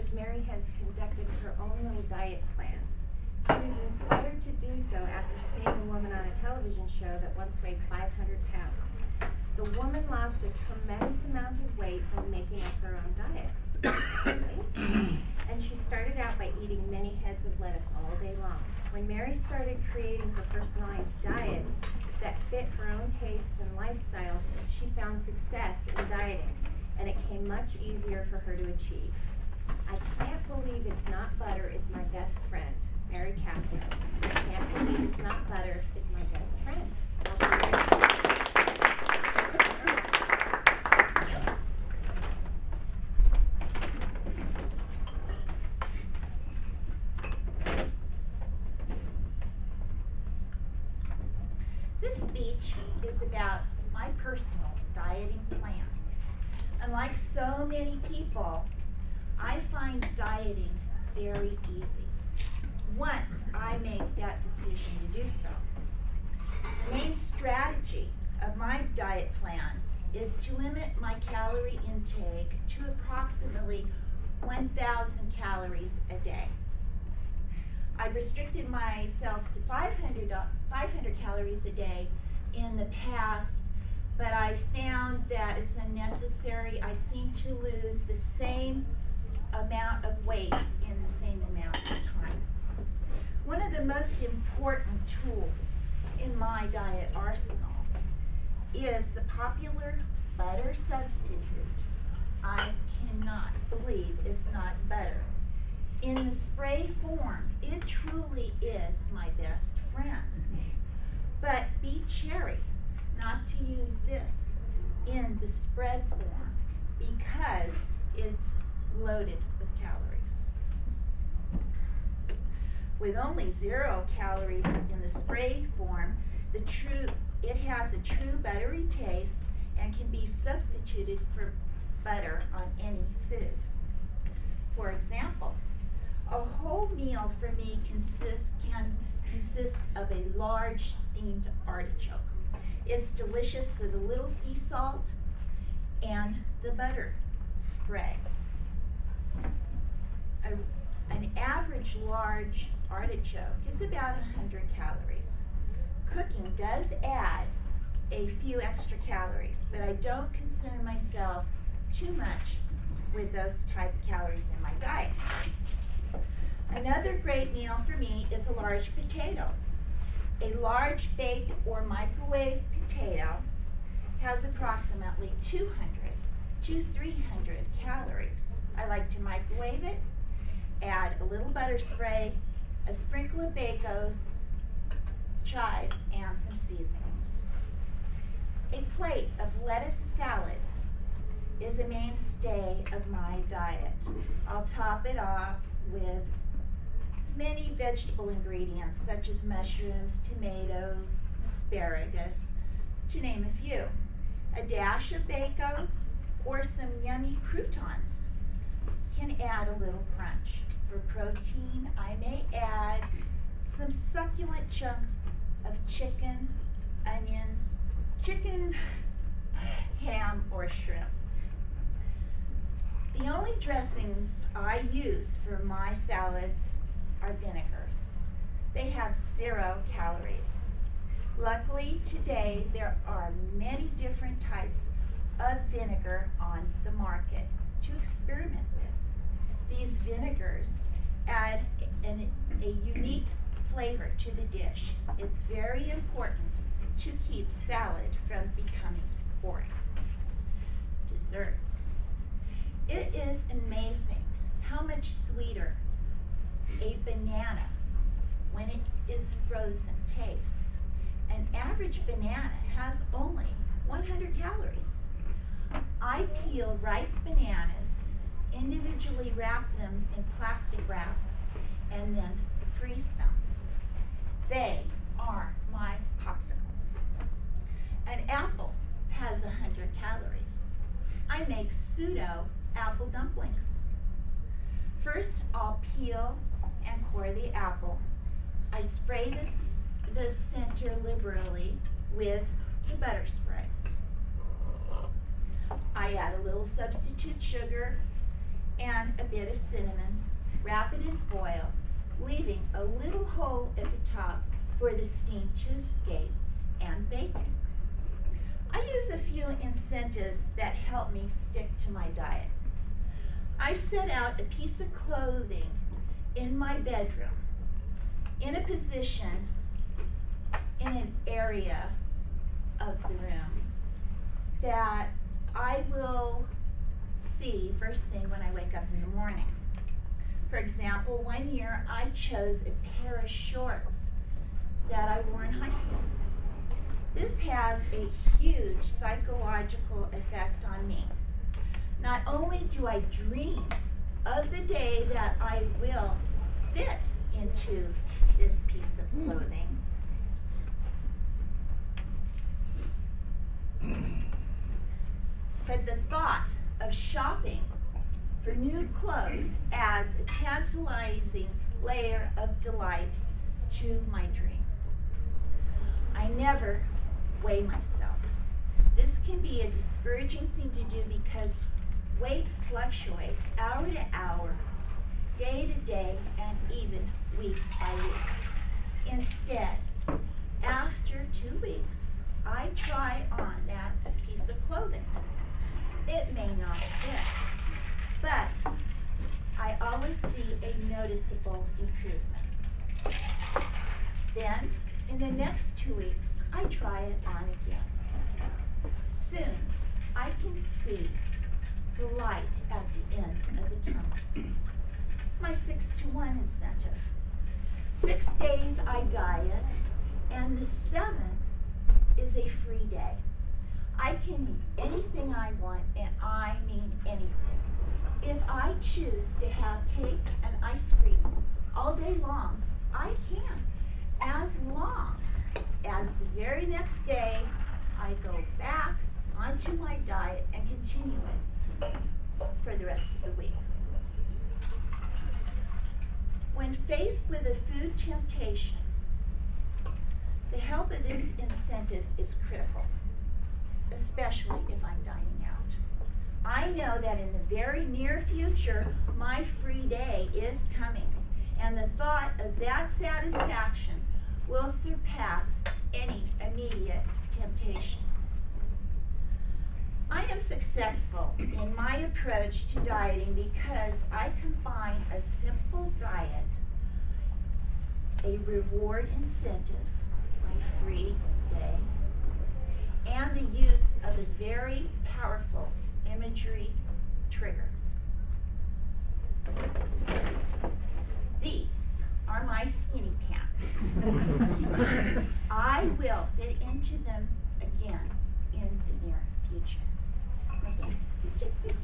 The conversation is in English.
years, Mary has conducted her own little diet plans. She was inspired to do so after seeing a woman on a television show that once weighed 500 pounds. The woman lost a tremendous amount of weight by making up her own diet. And she started out by eating many heads of lettuce all day long. When Mary started creating her personalized diets that fit her own tastes and lifestyle, she found success in dieting, and it came much easier for her to achieve. I can't believe it's not butter is my best friend, Mary Kapner. I can't believe it's not butter is my best friend. This speech is about my personal dieting plan. Unlike so many people, I find dieting very easy once I make that decision to do so. The main strategy of my diet plan is to limit my calorie intake to approximately 1,000 calories a day. I've restricted myself to 500 calories a day in the past, but I found that it's unnecessary. I seem to lose the same amount of weight in the same amount of time. One of the most important tools in my diet arsenal is the popular butter substitute. I cannot believe it's not butter. In the spray form, it truly is my best friend. But be cherry not to use this in the spread form because it's loaded with calories. With only 0 calories in the spray form, it has a true buttery taste and can be substituted for butter on any food. For example, a whole meal for me can consist of a large steamed artichoke. It's delicious with a little sea salt and the butter spray. An average large artichoke is about 100 calories. Cooking does add a few extra calories, but I don't concern myself too much with those type of calories in my diet. Another great meal for me is a large potato. A large baked or microwave potato has approximately 200 to 300 calories. I like to microwave it, add a little butter spray, a sprinkle of Bacos, chives, and some seasonings. A plate of lettuce salad is a mainstay of my diet. I'll top it off with many vegetable ingredients such as mushrooms, tomatoes, asparagus, to name a few. A dash of Bacos or some yummy croutons can add a little crunch. For protein, I may add some succulent chunks of chicken, onions, chicken, ham, or shrimp. The only dressings I use for my salads are vinegars. They have 0 calories. Luckily today there are many different types of vinegar on the market to experiment with. These vinegars add a unique flavor to the dish. It's very important to keep salad from becoming boring. Desserts. It is amazing how much sweeter a banana, when it is frozen, tastes. An average banana has only 100 calories. I peel ripe bananas, individually wrap them in plastic wrap, and then freeze them. They are my popsicles. An apple has 100 calories. I make pseudo apple dumplings. First, I'll peel and core the apple. I spray the center liberally with the butter spray. I add a little substitute sugar and a bit of cinnamon, wrap it in foil, leaving a little hole at the top for the steam to escape, and bake it. I use a few incentives that help me stick to my diet. I set out a piece of clothing in my bedroom, in a position, in an area of the room that I will see first thing when I wake up in the morning. For example, one year I chose a pair of shorts that I wore in high school. This has a huge psychological effect on me. Not only do I dream of the day that I will fit into this piece of clothing, but the thought of shopping for new clothes adds a tantalizing layer of delight to my dream. I never weigh myself. This can be a discouraging thing to do because weight fluctuates hour to hour, day to day, and even week by week. Instead, after 2 weeks, I try on that piece of clothing. It may not fit, but I always see a noticeable improvement. Then, in the next 2 weeks, I try it on again. Soon, I can see the light at the end of the tunnel. My 6-to-1 incentive. 6 days I diet, and the 7th is a free day. I can eat anything I want, and I mean anything. If I choose to have cake and ice cream all day long, I can, as long as the very next day I go back onto my diet and continue it for the rest of the week. When faced with a food temptation, the help of this incentive is critical, especially if I'm dining out. I know that in the very near future, my free day is coming, and the thought of that satisfaction will surpass any immediate temptation. I am successful in my approach to dieting because I combine a simple diet, a reward incentive, my free day, and the use of a very powerful imagery trigger. These are my skinny pants. I will fit into them again in the near future. Okay, you fix this.